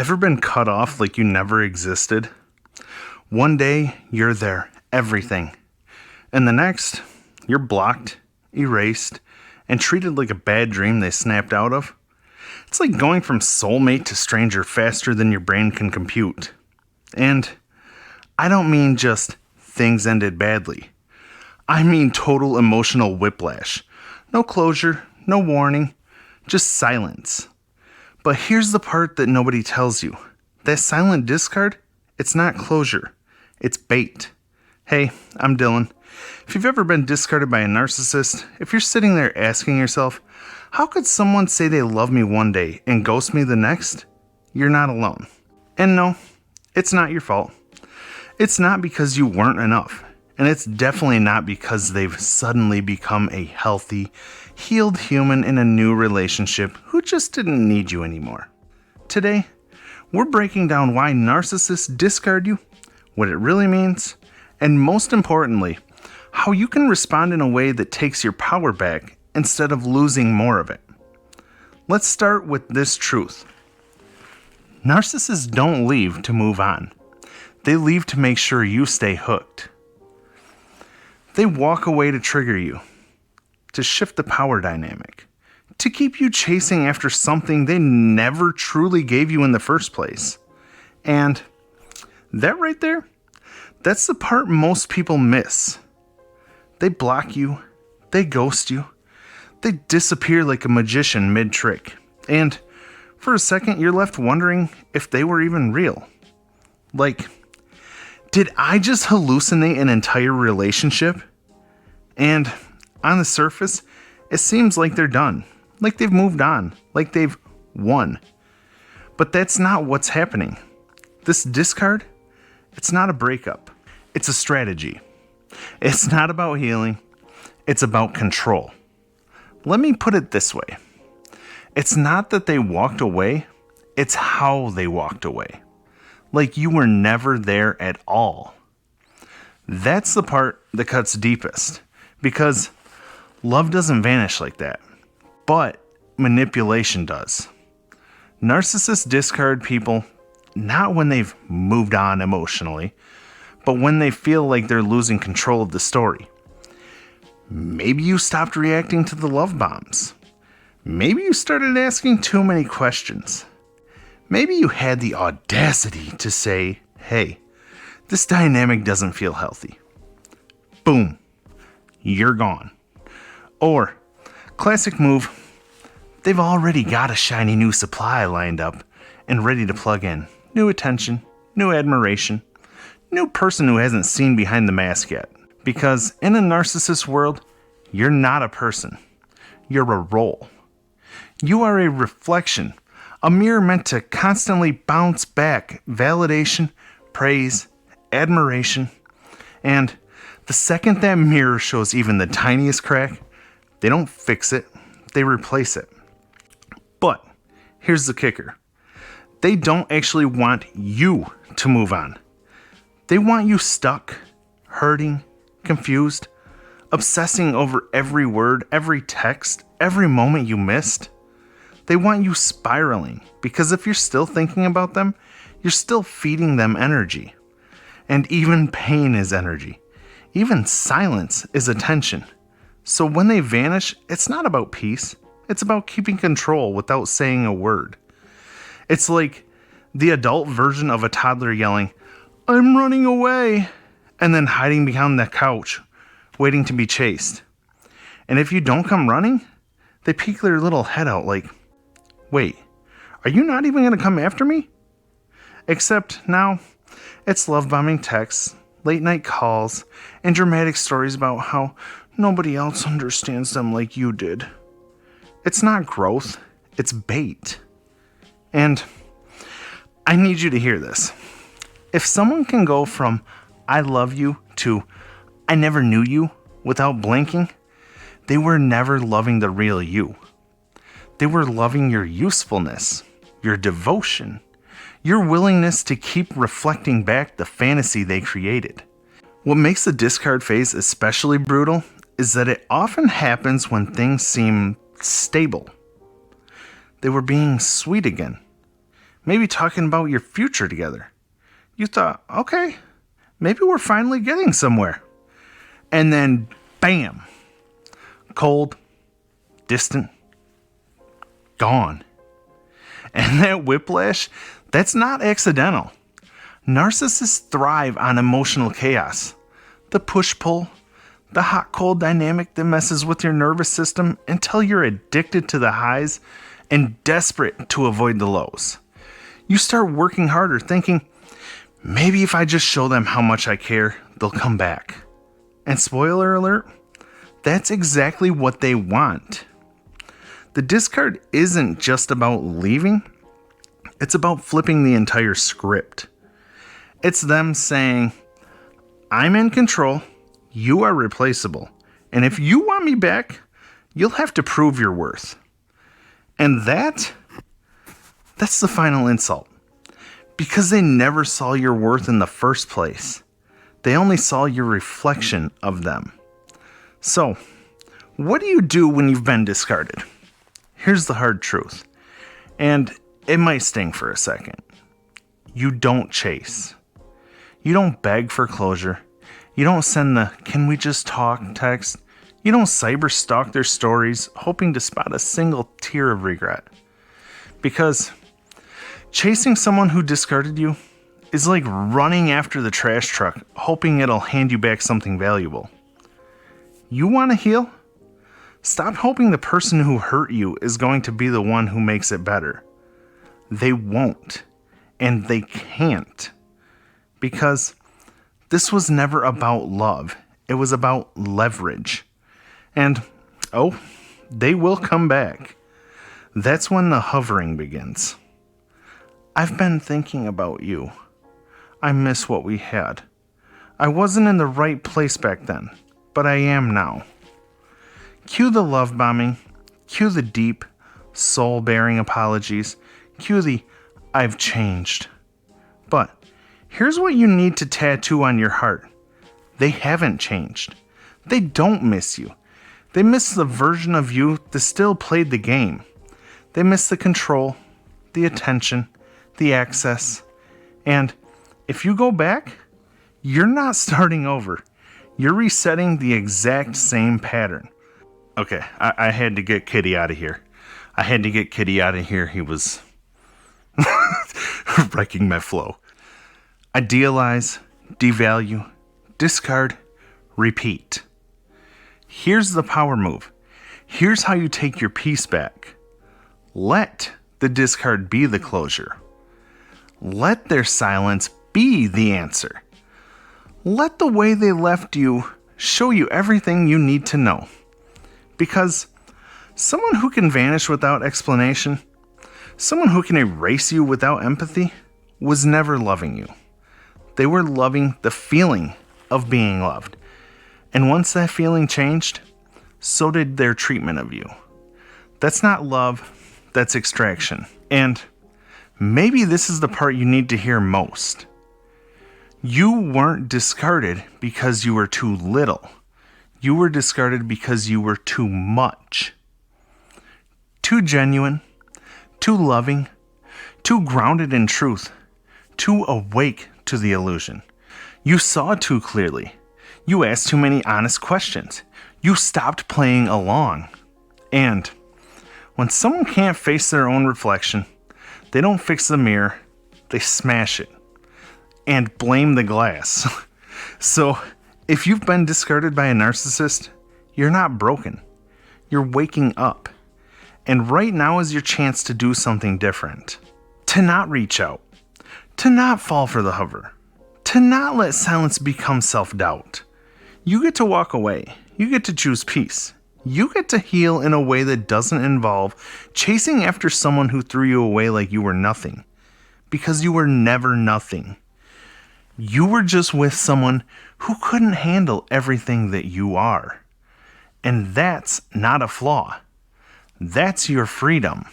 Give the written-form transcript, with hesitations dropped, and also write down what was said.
Ever been cut off like you never existed? One day, you're there, everything. And the next, you're blocked, erased, and treated like a bad dream they snapped out of. It's like going from soulmate to stranger faster than your brain can compute. And I don't mean just things ended badly. I mean total emotional whiplash. No closure, no warning, just silence. But here's the part that nobody tells you. That silent discard, it's not closure. It's bait. Hey, I'm Dylan. If you've ever been discarded by a narcissist, if you're sitting there asking yourself, how could someone say they love me one day and ghost me the next? You're not alone. And no, it's not your fault. It's not because you weren't enough. And it's definitely not because they've suddenly become a healthy, healed human in a new relationship who just didn't need you anymore. Today, we're breaking down why narcissists discard you, what it really means, and most importantly, how you can respond in a way that takes your power back instead of losing more of it. Let's start with this truth. Narcissists don't leave to move on. They leave to make sure you stay hooked. They walk away to trigger you, to shift the power dynamic, to keep you chasing after something they never truly gave you in the first place. And that right there, that's the part most people miss. They block you, they ghost you, they disappear like a magician mid-trick, and for a second you're left wondering if they were even real. Like, did I just hallucinate an entire relationship? And on the surface, it seems like they're done, like they've moved on, like they've won. But that's not what's happening. This discard, it's not a breakup. It's a strategy. It's not about healing. It's about control. Let me put it this way. It's not that they walked away. It's how they walked away. Like you were never there at all. That's the part that cuts deepest. Because love doesn't vanish like that. But manipulation does. Narcissists discard people not when they've moved on emotionally, but when they feel like they're losing control of the story. Maybe you stopped reacting to the love bombs. Maybe you started asking too many questions. Maybe you had the audacity to say, hey, this dynamic doesn't feel healthy. Boom, you're gone. Or, classic move, they've already got a shiny new supply lined up and ready to plug in. New attention, new admiration, new person who hasn't seen behind the mask yet. Because in a narcissist world, you're not a person. You're a role. You are a reflection, a mirror meant to constantly bounce back validation, praise, admiration, and the second that mirror shows even the tiniest crack, they don't fix it, they replace it. But here's the kicker. They don't actually want you to move on. They want you stuck, hurting, confused, obsessing over every word, every text, every moment you missed. They want you spiraling, because if you're still thinking about them, you're still feeding them energy. And even pain is energy. Even silence is attention. So when they vanish, it's not about peace. It's about keeping control without saying a word. It's like the adult version of a toddler yelling, "I'm running away," and then hiding behind the couch, waiting to be chased. And if you don't come running, they peek their little head out like, wait, are you not even going to come after me? Except now, it's love bombing texts, late night calls, and dramatic stories about how nobody else understands them like you did. It's not growth, it's bait. And I need you to hear this. If someone can go from I love you to I never knew you without blinking, they were never loving the real you. They were loving your usefulness, your devotion, your willingness to keep reflecting back the fantasy they created. What makes the discard phase especially brutal is that it often happens when things seem stable. They were being sweet again. maybe talking about your future together. You thought, okay, maybe we're finally getting somewhere. And then, bam, cold, distant, gone. And that whiplash, that's not accidental. Narcissists thrive on emotional chaos. The push-pull, the hot-cold dynamic that messes with your nervous system until you're addicted to the highs and desperate to avoid the lows. You start working harder thinking, maybe if I just show them how much I care, they'll come back. And spoiler alert, that's exactly what they want. The discard isn't just about leaving, it's about flipping the entire script. It's them saying, I'm in control, you are replaceable, and if you want me back, you'll have to prove your worth. And that's the final insult. Because they never saw your worth in the first place. They only saw your reflection of them. So, what do you do when you've been discarded? Here's the hard truth. And it might sting for a second. You don't chase. You don't beg for closure. You don't send the "can we just talk" text. You don't cyber stalk their stories, hoping to spot a single tear of regret. Because chasing someone who discarded you is like running after the trash truck, hoping it'll hand you back something valuable. You want to heal? Stop hoping the person who hurt you is going to be the one who makes it better. They won't, and they can't. Because this was never about love. It was about leverage. And, they will come back. That's when the hovering begins. I've been thinking about you. I miss what we had. I wasn't in the right place back then, but I am now. Cue the love bombing. Cue the deep, soul-bearing apologies. Cue the "I've changed." But here's what you need to tattoo on your heart. They haven't changed. They don't miss you. They miss the version of you that still played the game. They miss the control, the attention, the access. And if you go back, you're not starting over. You're resetting the exact same pattern. Okay, I had to get Kitty out of here. He was wrecking my flow. Idealize, devalue, discard, repeat. Here's the power move. Here's how you take your peace back. Let the discard be the closure. Let their silence be the answer. Let the way they left you show you everything you need to know. Because someone who can vanish without explanation, someone who can erase you without empathy, was never loving you. They were loving the feeling of being loved. And once that feeling changed, so did their treatment of you. That's not love, that's extraction. And maybe this is the part you need to hear most. You weren't discarded because you were too little. You were discarded because you were too much. Too genuine, too loving, too grounded in truth, too awake to the illusion. You saw too clearly. You asked too many honest questions. You stopped playing along. And when someone can't face their own reflection, they don't fix the mirror, they smash it. And blame the glass. So, if you've been discarded by a narcissist, you're not broken. You're waking up. And right now is your chance to do something different. To not reach out. To not fall for the hover. To not let silence become self-doubt. You get to walk away. You get to choose peace. You get to heal in a way that doesn't involve chasing after someone who threw you away like you were nothing. Because you were never nothing. You were just with someone who couldn't handle everything that you are. And that's not a flaw. That's your freedom.